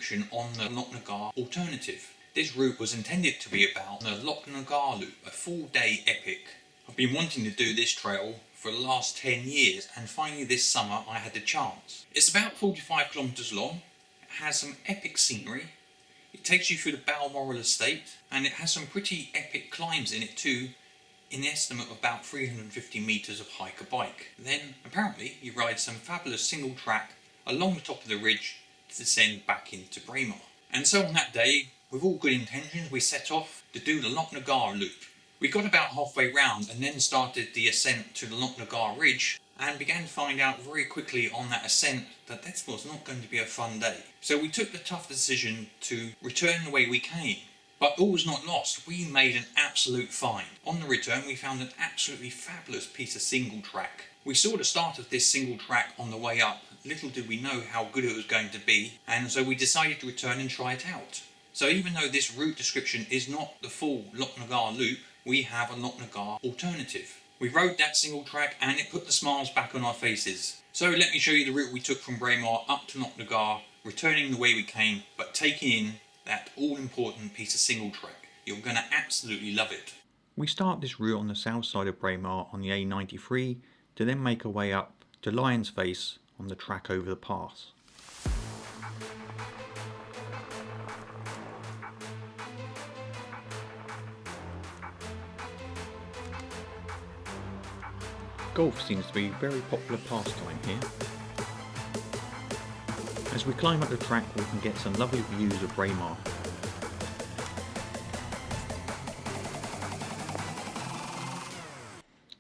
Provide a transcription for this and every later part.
description on the Loch Nagar Alternative. This route was intended to be about the Loch Nagar Loop, a full-day epic. I've been wanting to do this trail for the last 10 years and finally this summer I had the chance. It's about 45 kilometres long, it has some epic scenery, it takes you through the Balmoral Estate and it has some pretty epic climbs in it too, in the estimate of about 350 metres of hike-a-bike. Then apparently you ride some fabulous single track along the top of the ridge to descend back into Braemar. And so on that day, with all good intentions, we set off to do the Loch Nagar Loop. We got about halfway round and then started the ascent to the Loch Nagar Ridge and began to find out very quickly on that ascent that this was not going to be a fun day. So we took the tough decision to return the way we came. But all was not lost, we made an absolute find. On the return we found an absolutely fabulous piece of single track. We saw the start of this single track on the way up, little did we know how good it was going to be, and so we decided to return and try it out. So even though this route description is not the full Loch Nagar Loop, we have a Loch Nagar Alternative. We rode that single track and it put the smiles back on our faces. So let me show you the route we took from Braemar up to Loch Nagar, returning the way we came, but taking in that all-important piece of single track. You're going to absolutely love it. We start this route on the south side of Braemar on the A93 to then make our way up to Lion's Face on the track over the pass. Golf seems to be a very popular pastime here. As we climb up the track we can get some lovely views of Braemar.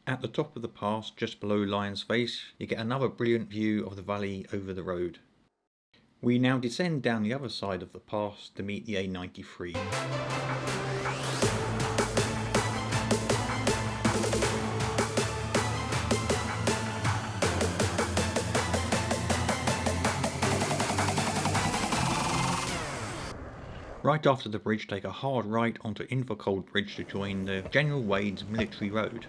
At the top of the pass, just below Lion's Face, you get another brilliant view of the valley over the road. We now descend down the other side of the pass to meet the A93. Right after the bridge, take a hard right onto Invercold Bridge to join the General Wade's Military Road.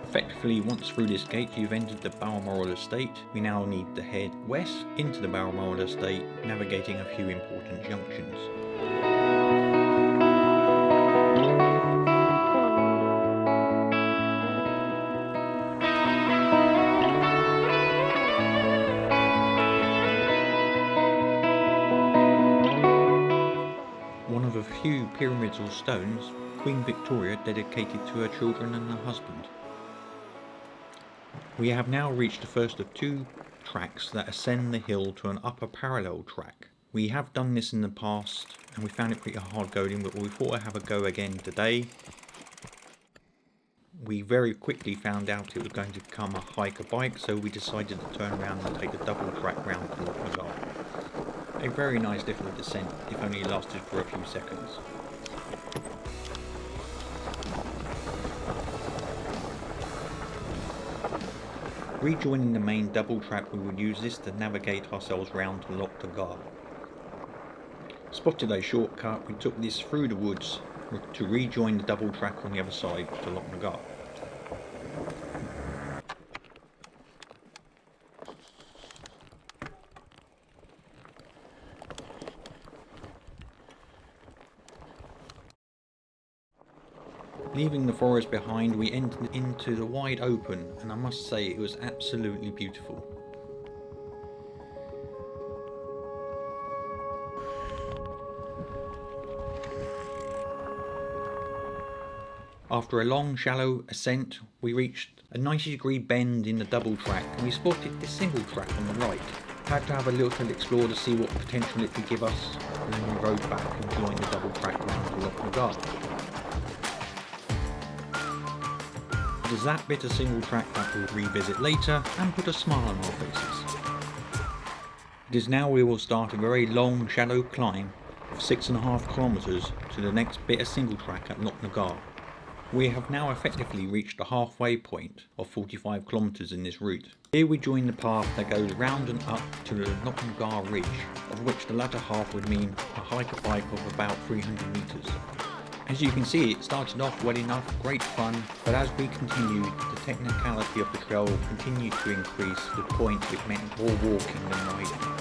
Effectively, once through this gate you've entered the Balmoral Estate. We now need to head west into the Balmoral Estate, navigating a few important junctions. One of a few pyramidal stones Queen Victoria dedicated to her children and her husband. We have now reached the first of two tracks that ascend the hill to an upper parallel track. We have done this in the past and we found it pretty hard going, but we thought I'd have a go again today. We very quickly found out it was going to become a hike-a-bike, so we decided to turn around and take the double track round to Loch Nagar. A very nice little descent, if only it lasted for a few seconds. Rejoining the main double track, we would use this to navigate ourselves round to Loch Nagar. Spotted a shortcut, we took this through the woods to rejoin the double track on the other side to Loch Nagar. Leaving the forest behind, we entered into the wide open, and I must say it was absolutely beautiful. After a long shallow ascent, we reached a 90-degree bend in the double track and we spotted this single track on the right. Had to have a little explore to see what potential it could give us, and then we rode back and joined the double track round to Loch Nagar. It is that bit of single track that we'll revisit later and put a smile on our faces. It is now we will start a very long shallow climb of 6.5 kilometres to the next bit of single track at Loch Nagar. We have now effectively reached the halfway point of 45 kilometres in this route. Here we join the path that goes round and up to the Loch Nagar Ridge, of which the latter half would mean a hike-a-bike of about 300 metres. As you can see, it started off well enough, great fun, but as we continued, the technicality of the trail continued to increase to the point it meant more walking than riding.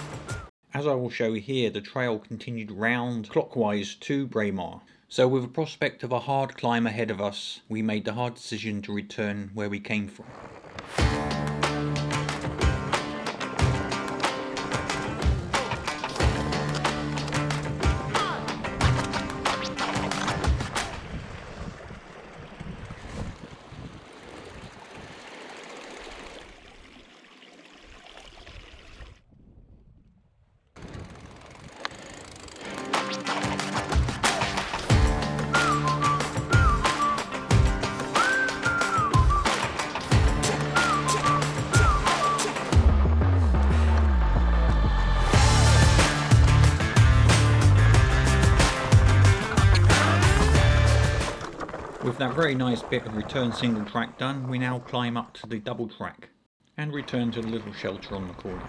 As I will show here, the trail continued round clockwise to Braemar. So with the prospect of a hard climb ahead of us, we made the hard decision to return where we came from. With that very nice bit of return single track done, we now climb up to the double track and return to the little shelter on the corner.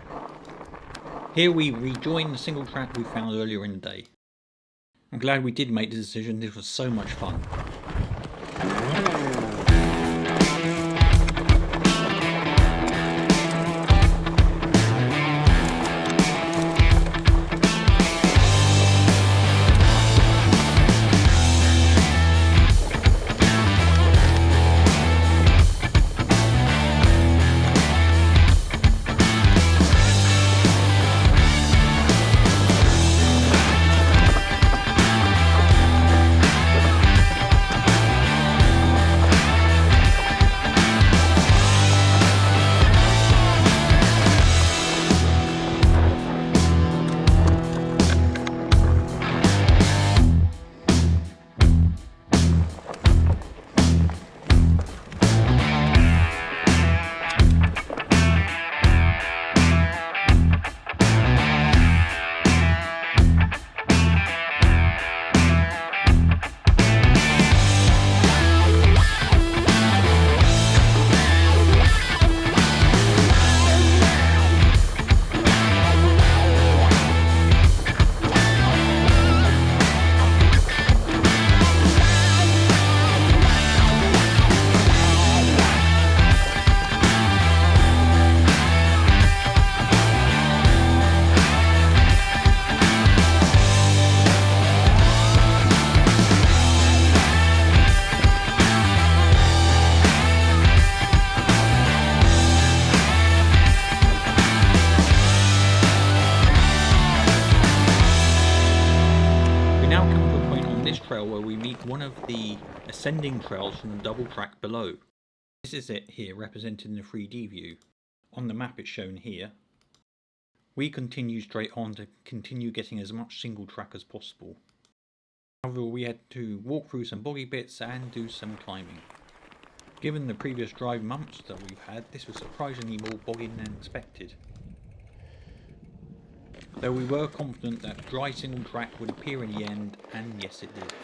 Here we rejoin the single track we found earlier in the day. I'm glad we did make the decision, this was so much fun. Where we meet one of the ascending trails from the double track below. This is it here represented in the 3D view. On the map it's shown here. We continue straight on to continue getting as much single track as possible. However, we had to walk through some boggy bits and do some climbing. Given the previous dry months that we've had, this was surprisingly more boggy than expected. Though we were confident that dry single track would appear in the end, and yes it did.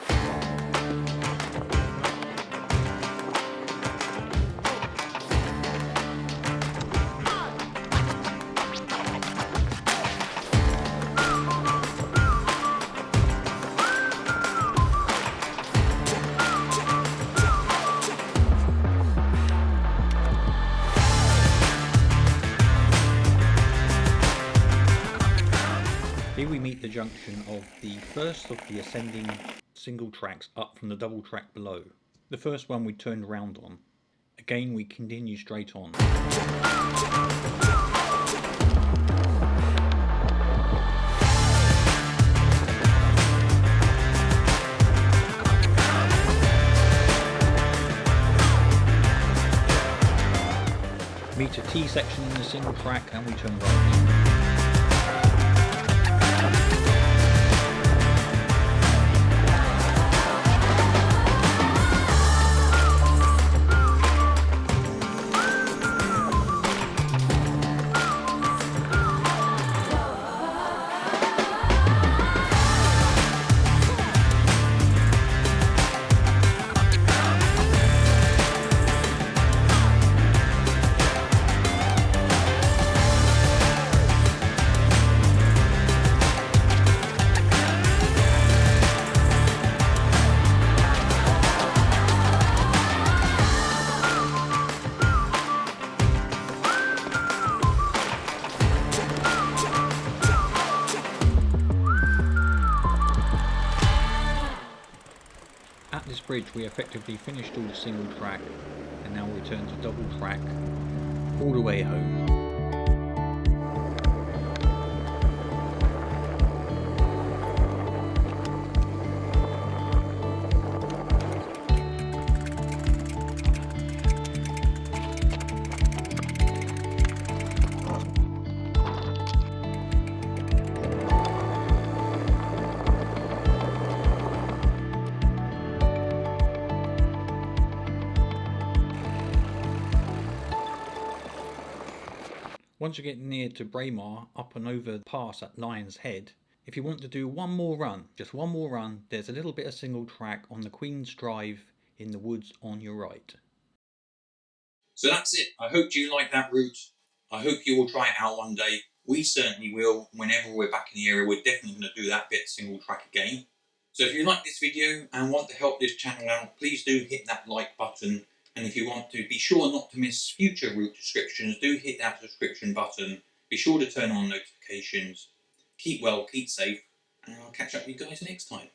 Here we meet the junction of the first of the ascending single tracks up from the double track below. The first one we turned around on. Again we continue straight on. Meet a T section in the single track and we turn right. bridge we effectively finished all the single track and now return to double track all the way home. Once you get near to Braemar, up and over the pass at Lion's Head, if you want to do one more run, just one more run, there's a little bit of single track on the Queen's Drive in the woods on your right. So that's it. I hope you like that route. I hope you will try it out one day. We certainly will. Whenever we're back in the area, we're definitely going to do that bit single track again. So if you like this video and want to help this channel out, please do hit that like button. And if you want to be sure not to miss future route descriptions, do hit that subscription button. Be sure to turn on notifications. Keep well, keep safe, and I'll catch up with you guys next time.